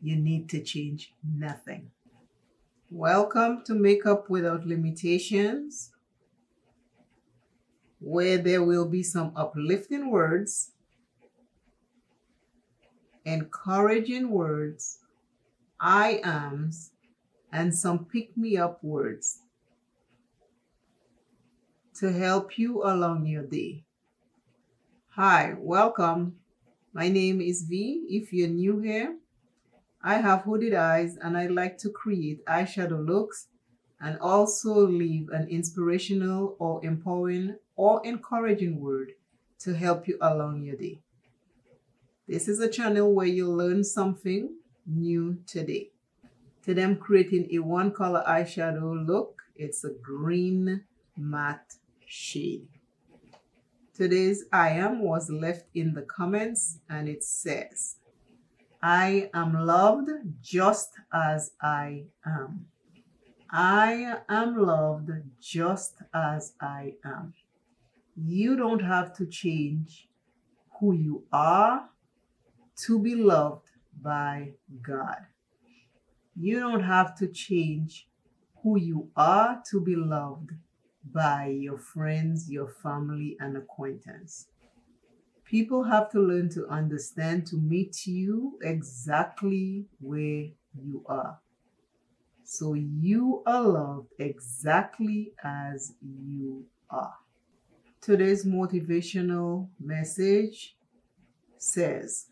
You need to change nothing. Welcome to Makeup Without Limitations, where there will be some uplifting words, encouraging words, I ams, and some pick-me-up words to help you along your day. Hi, welcome. My name is V. If you're new here, I have hooded eyes and I like to create eyeshadow looks and also leave an inspirational or empowering or encouraging word to help you along your day. This is a channel where you'll learn something new today. Today I'm creating a one color eyeshadow look. It's a green matte shade. Today's I am was left in the comments and it says, I am loved just as I am. I am loved just as I am. You don't have to change who you are to be loved by God. You don't have to change who you are to be loved by your friends, your family, and acquaintance. People have to learn to understand to meet you exactly where you are. So you are loved exactly as you are. Today's motivational message says,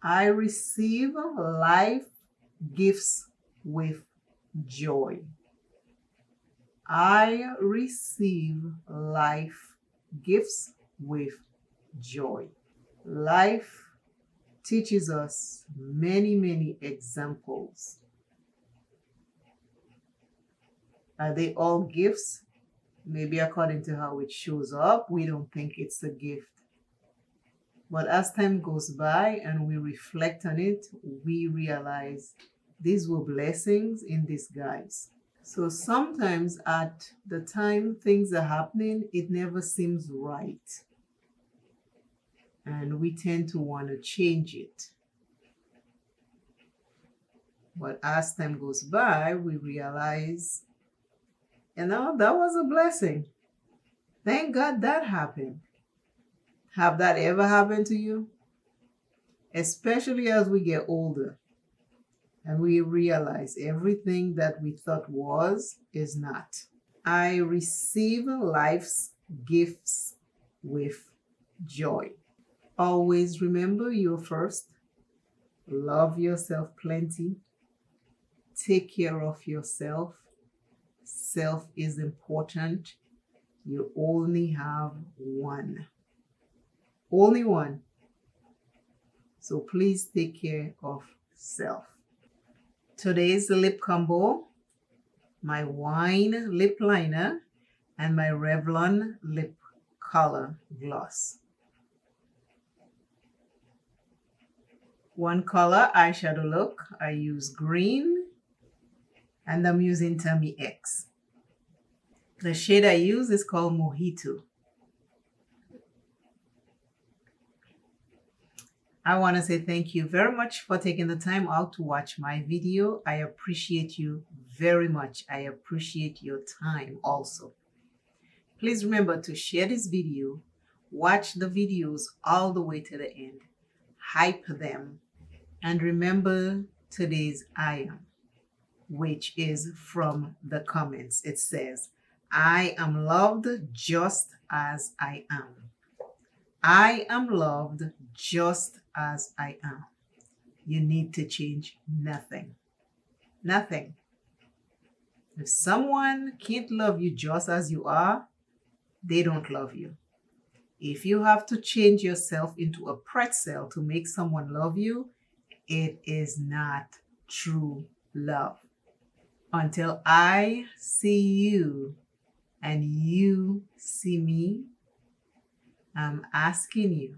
I receive life gifts with joy. I receive life gifts with joy. Life teaches us many examples. Are they all gifts? Maybe according to how it shows up, we don't think it's a gift. But as time goes by and we reflect on it, we realize these were blessings in disguise. So sometimes at the time things are happening, it never seems right. And we tend to want to change it. But as time goes by, we realize, that was a blessing. Thank God that happened. Have that ever happened to you? Especially as we get older and we realize everything that we thought was is not. I receive life's gifts with joy. Always remember you're first. Love yourself plenty. Take care of yourself. Self is important. You only have one. Only one. So please take care of self. Today's lip combo, my wine lip liner and my Revlon lip color gloss. One color eyeshadow look. I use green and I'm using Tummy X. The shade I use is called Mojito. I want to say thank you very much for taking the time out to watch my video. I appreciate you very much. I appreciate your time also. Please remember to share this video, watch the videos all the way to the end, hype them, and remember today's I am, which is from the comments. It says, I am loved just as I am. I am loved just as I am. You need to change nothing. Nothing. If someone can't love you just as you are, they don't love you. If you have to change yourself into a pretzel to make someone love you, it is not true love. Until I see you and you see me, I'm asking you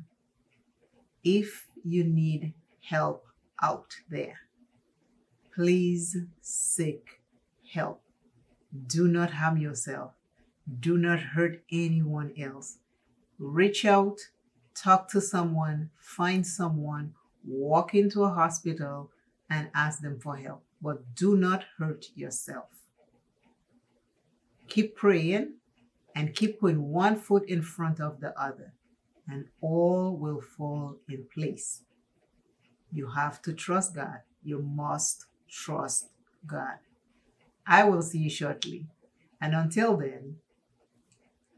if you need help out there. Please seek help. Do not harm yourself. Do not hurt anyone else. Reach out, talk to someone, find someone, walk into a hospital, and ask them for help, but do not hurt yourself. Keep praying and keep putting one foot in front of the other, and all will fall in place. You have to trust God. You must trust God. I will see you shortly. And until then,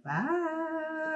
bye.